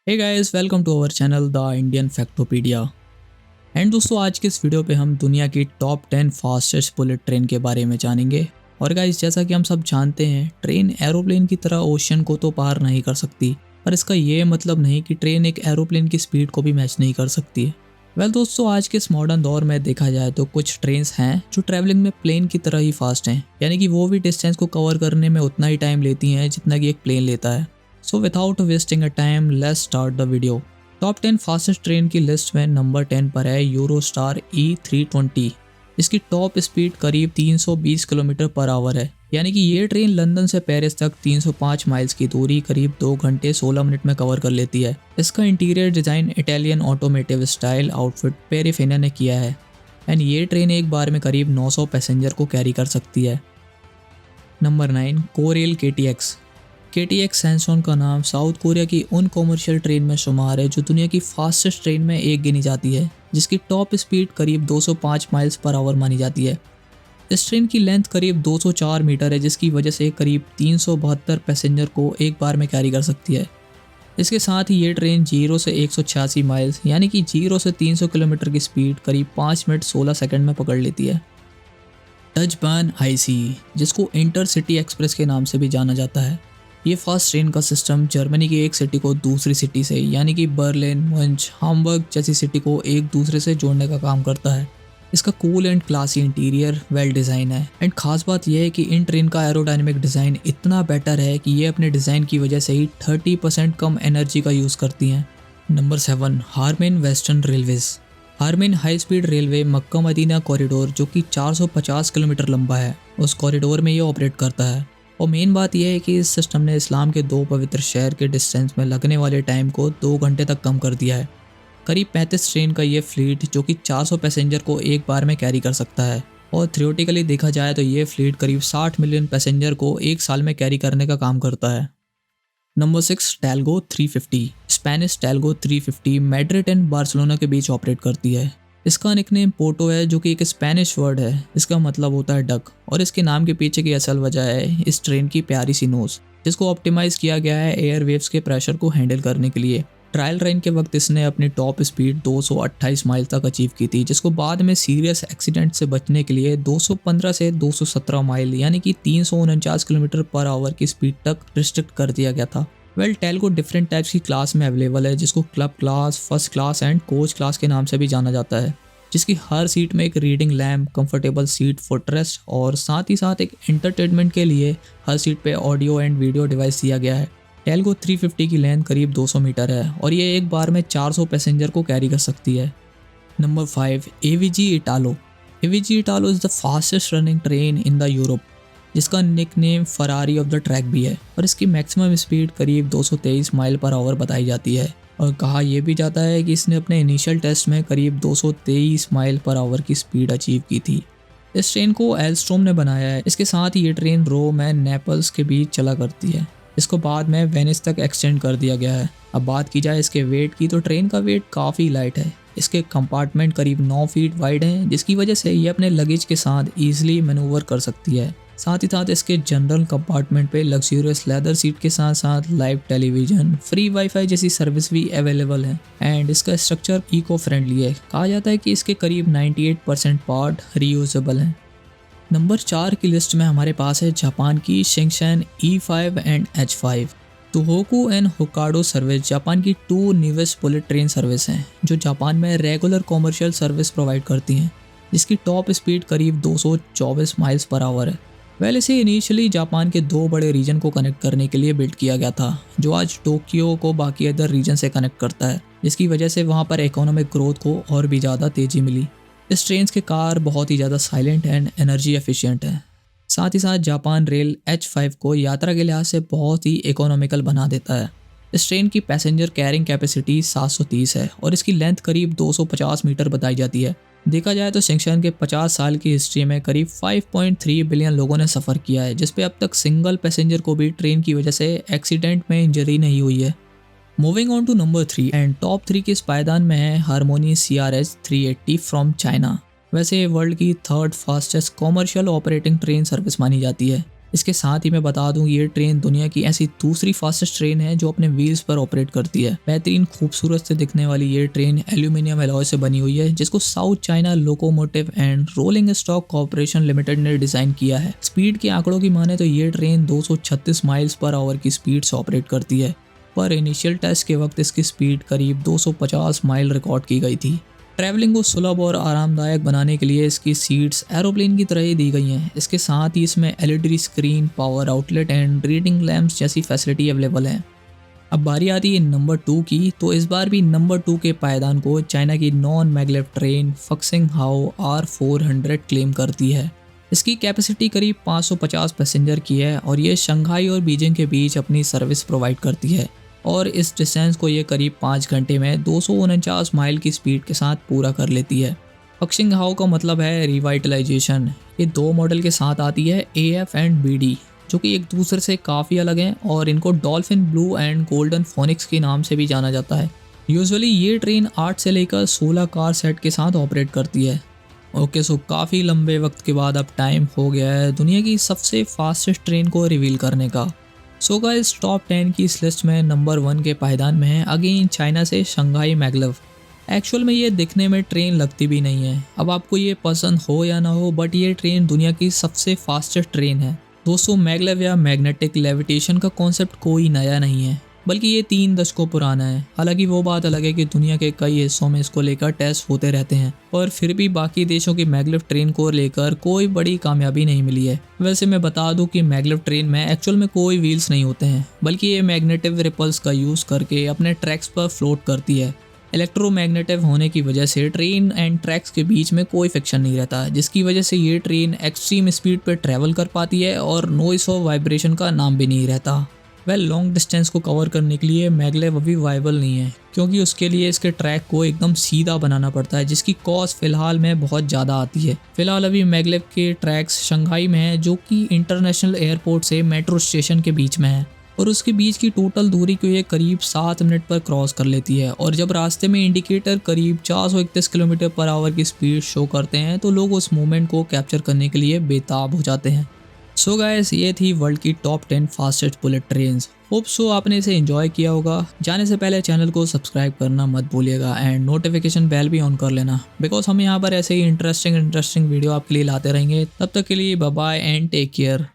Hey guys, welcome to our channel the Indian factopedia. And दोस्तों, आज के इस वीडियो पे हम दुनिया की टॉप 10 फास्टेस्ट बुलेट ट्रेन के बारे में जानेंगे। और गाइस, जैसा कि हम सब जानते हैं, ट्रेन एरोप्लेन की तरह ओशन को तो पार नहीं कर सकती, पर इसका ये मतलब नहीं कि ट्रेन एक एरोप्लेन की स्पीड को भी मैच नहीं कर सकती है। दोस्तों, आज के इस मॉडर्न दौर में देखा जाए तो कुछ ट्रेन्स हैं जो ट्रैवलिंग में प्लेन की तरह ही फास्ट हैं, यानी कि वो भी डिस्टेंस को कवर करने में उतना ही टाइम लेती हैं जितना कि एक प्लेन लेता है। So without wasting a time, let's start the video. Top 10 fastest train की लिस्ट में नंबर 10 पर है यूरोस्टार E320। इसकी टॉप स्पीड करीब 320 किलोमीटर पर आवर है, यानी कि ये ट्रेन लंदन से पेरिस तक 305 माइल्स की दूरी करीब 2 घंटे 16 मिनट में कवर कर लेती है। इसका interior design Italian automotive style outfit Pininfarina ने किया है एंड ये ट्रेन एक बार में करीब 900 पैसेंजर को कैरी कर सकती है। Number 9, Corel KTX। KTX सैनसोन का नाम साउथ कोरिया की उन कॉमर्शियल ट्रेन में शुमार है जो दुनिया की फास्टेस्ट ट्रेन में एक गिनी जाती है, जिसकी टॉप स्पीड करीब 205 माइल्स पर आवर मानी जाती है। इस ट्रेन की लेंथ करीब 204 मीटर है, जिसकी वजह से करीब 372 पैसेंजर को एक बार में कैरी कर सकती है। इसके साथ ही ये ट्रेन 0 से 186 माइल्स यानी कि 0 से 300 किलोमीटर की स्पीड करीब 5 मिनट 16 सेकंड में पकड़ लेती है। डच बान IC, जिसको इंटरसिटी एक्सप्रेस के नाम से भी जाना जाता है, ये फास्ट ट्रेन का सिस्टम जर्मनी की एक सिटी को दूसरी सिटी से यानी कि बर्लिन, मुंच, हामबर्ग जैसी सिटी को एक दूसरे से जोड़ने का काम करता है। इसका cool and classy interior well design है एंड खास बात यह है कि इन ट्रेन का एरोडायनेमिक डिज़ाइन इतना बेटर है कि ये अपने डिज़ाइन की वजह से ही 30% कम एनर्जी का यूज़ करती हैं। Number 7, Haramain western railways. Haramain high speed railway Mecca Medina corridor, जो कि 450 किलोमीटर लंबा है, उस कॉरिडोर में ये ऑपरेट करता है। और मेन बात यह है कि इस सिस्टम ने इस्लाम के 2 पवित्र शहर के डिस्टेंस में लगने वाले टाइम को 2 घंटे तक कम कर दिया है। करीब 35 ट्रेन का ये फ्लीट, जो कि 400 पैसेंजर को एक बार में कैरी कर सकता है, और थियोरेटिकली देखा जाए तो ये फ्लीट करीब 60 मिलियन पैसेंजर को एक साल में कैरी करने का काम करता है। Number 6, Talgo 350। Spanish Talgo 350 Madrid and Barcelona के बीच ऑपरेट करती है। इसका निकनेम पोर्टो है, जो कि एक स्पेनिश वर्ड है। इसका मतलब होता है डक, और इसके नाम के पीछे की असल वजह है इस ट्रेन की प्यारी सी नोज, जिसको ऑप्टिमाइज किया गया है एयर वेव्स के प्रेशर को हैंडल करने के लिए। ट्रायल रन के वक्त इसने अपनी टॉप स्पीड 228 माइल तक अचीव की थी, जिसको बाद में सीरियस एक्सीडेंट से बचने के लिए 215 से 217 माइल यानी कि 349 किलोमीटर पर आवर की स्पीड तक रिस्ट्रिक्ट कर दिया गया था। टैल्गो डिफरेंट टाइप्स की क्लास में अवेलेबल है, जिसको club class, first class and coach class के नाम से भी जाना जाता है, जिसकी हर सीट में एक reading lamp, comfortable seat footrest और साथ ही साथ एक एंटरटेनमेंट के लिए हर सीट पे ऑडियो एंड वीडियो डिवाइस दिया गया है। टैल्गो 350 की लेंथ करीब 200 मीटर है और ये एक बार में 400 पैसेंजर को कैरी कर सकती है। Number 5, AVG Italo. AVG Italo is the fastest running train in the Europe, जिसका nickname Ferrari of the track भी है, और इसकी मैक्सिमम स्पीड करीब 223 माइल पर आवर बताई जाती है। और कहा यह भी जाता है कि इसने अपने इनिशियल टेस्ट में करीब 223 माइल पर आवर की स्पीड अचीव की थी। इस ट्रेन को एल्स्ट्रोम ने बनाया है। इसके साथ ही ये ट्रेन रोम एंड नेपल्स के बीच चला करती है। इसको बाद में वेनिस तक एक्सटेंड कर दिया गया है। अब बात की जाए इसके वेट की, तो ट्रेन का वेट काफ़ी लाइट है। इसके कंपार्टमेंट करीब 9 फीट वाइड हैं, जिसकी वजह से ये अपने लगेज के साथ ईजिली मैनूवर कर सकती है। साथ ही साथ इसके जनरल कंपार्टमेंट पे लग्जूरियस लेदर सीट के साथ साथ लाइव टेलीविजन, फ्री वाईफाई जैसी सर्विस भी अवेलेबल है एंड इसका स्ट्रक्चर इको फ्रेंडली है। कहा जाता है कि इसके करीब 98% पार्ट रीयूजेबल हैं। नंबर 4 की लिस्ट में हमारे पास है जापान की Shinkansen E5 and H5। Tohoku and Hokkaido service Japan की 2 न्यूएस्ट बुलेट ट्रेन सर्विस हैं, जो जापान में रेगुलर कॉमर्शियल सर्विस प्रोवाइड करती हैं, जिसकी टॉप स्पीड करीब 224 माइल्स पर आवर है। इसे इनिशियली जापान के 2 बड़े रीजन को कनेक्ट करने के लिए बिल्ड किया गया था, जो आज टोक्यो को बाकी अदर रीजन से कनेक्ट करता है, जिसकी वजह से वहाँ पर इकोनॉमिक ग्रोथ को और भी ज़्यादा तेज़ी मिली। इस ट्रेन के कार बहुत ही ज़्यादा साइलेंट एंड एनर्जी एफिशिएंट है। साथ ही साथ जापान रेल H5 को यात्रा के लिहाज से बहुत ही इकोनॉमिकल बना देता है। इस ट्रेन की पैसेंजर कैरिंग कैपेसिटी 730 है और इसकी लेंथ करीब 250 मीटर बताई जाती है। देखा जाए तो शिंगशन के 50 साल की हिस्ट्री में करीब 5.3 बिलियन लोगों ने सफ़र किया है, जिस पे अब तक सिंगल पैसेंजर को भी ट्रेन की वजह से एक्सीडेंट में इंजरी नहीं हुई है। Moving on to number 3 and top 3 के इस पायदान में है हारमोनी CRS 380 फ्रॉम चाइना। वैसे ये वर्ल्ड की 3rd fastest commercial operating train service मानी जाती है। इसके साथ ही मैं बता दूं ये ट्रेन दुनिया की ऐसी दूसरी फास्टेस्ट ट्रेन है जो अपने व्हील्स पर ऑपरेट करती है। बेहतरीन खूबसूरत से दिखने वाली ये ट्रेन एल्यूमिनियम एलॉय से बनी हुई है, जिसको south China locomotive and rolling stock corporation limited ने डिजाइन किया है। स्पीड के आंकड़ों की माने तो ये ट्रेन 236 माइल्स पर आवर की स्पीड से ऑपरेट करती है, पर इनिशियल टेस्ट के वक्त इसकी स्पीड करीब 250 माइल रिकॉर्ड की गई थी। ट्रैवलिंग को सुलभ और आरामदायक बनाने के लिए इसकी सीट्स एरोप्लेन की तरह ही दी गई हैं। इसके साथ ही इसमें LED screen, power outlet and reading lamps जैसी फैसिलिटी अवेलेबल है। अब बारी आती है नंबर 2 की, तो इस बार भी नंबर 2 के पायदान को चाइना की नॉन मैगलेव ट्रेन फक्सिंग हाओ R400 क्लेम करती है। इसकी कैपेसिटी करीब 550 पैसेंजर की है और ये शंघाई और बीजिंग के बीच अपनी सर्विस प्रोवाइड करती है और इस डिस्टेंस को ये करीब 5 घंटे में 249 माइल की स्पीड के साथ पूरा कर लेती है। फक्सिंग हाओ का मतलब है रिवाइटलाइजेशन। ये 2 मॉडल के साथ आती है, AF एंड BD, जो कि एक दूसरे से काफ़ी अलग हैं और इनको dolphin blue and golden phoenix के नाम से भी जाना जाता है। यूजुअली ये ट्रेन 8 से लेकर 16 कार सेट के साथ ऑपरेट करती है। ओके, सो काफ़ी लंबे वक्त के बाद अब टाइम हो गया है दुनिया की सबसे फास्टेस्ट ट्रेन को रिवील करने का। सो गाइस, टॉप 10 की इस लिस्ट में नंबर 1 के पायदान में है अगेन चाइना से शंघाई मैगलेव। एक्चुअल में ये दिखने में ट्रेन लगती भी नहीं है। अब आपको ये पसंद हो या ना हो, बट ये ट्रेन दुनिया की सबसे फास्टेस्ट ट्रेन है। दोस्तों, मैगलेव या मैग्नेटिक लेविटेशन का कॉन्सेप्ट कोई नया नहीं है, बल्कि ये 3 दशकों पुराना है। हालांकि वो बात अलग है कि दुनिया के कई हिस्सों में इसको लेकर टेस्ट होते रहते हैं, और फिर भी बाकी देशों की मैगलेव ट्रेन को लेकर कोई बड़ी कामयाबी नहीं मिली है। वैसे मैं बता दूं कि मैगलेव ट्रेन में एक्चुअल में कोई व्हील्स नहीं होते हैं, बल्कि ये मैग्नेटिक रिपल्स का यूज़ करके अपने ट्रैक्स पर फ्लोट करती है। इलेक्ट्रोमैग्नेटिव होने की वजह से ट्रेन एंड ट्रैक्स के बीच में कोई फ्रिक्शन नहीं रहता, जिसकी वजह से ये ट्रेन एक्सट्रीम स्पीड पर ट्रैवल कर पाती है और नॉइस और वाइब्रेशन का नाम भी नहीं रहता। लॉन्ग डिस्टेंस को कवर करने के लिए मैगलेव अभी वाइबल नहीं है, क्योंकि उसके लिए इसके ट्रैक को एकदम सीधा बनाना पड़ता है, जिसकी कॉस्ट फिलहाल में बहुत ज़्यादा आती है। फिलहाल अभी मैगलेव के ट्रैक्स शंघाई में है, जो कि इंटरनेशनल एयरपोर्ट से मेट्रो स्टेशन के बीच में है, और उसके बीच की टोटल दूरी को ये करीब 7 मिनट पर क्रॉस कर लेती है। और जब रास्ते में इंडिकेटर करीब 431 किलोमीटर पर आवर की स्पीड शो करते हैं, तो लोग उस मोमेंट को कैप्चर करने के लिए बेताब हो जाते हैं। सो गाइस, ये थी वर्ल्ड की top 10 fastest bullet trains. Hope so आपने इसे एंजॉय किया होगा। जाने से पहले चैनल को सब्सक्राइब करना मत भूलिएगा एंड नोटिफिकेशन बेल भी ऑन कर लेना, बिकॉज हम यहाँ पर ऐसे ही इंटरेस्टिंग वीडियो आपके लिए लाते रहेंगे। तब तक के लिए bye bye and take care.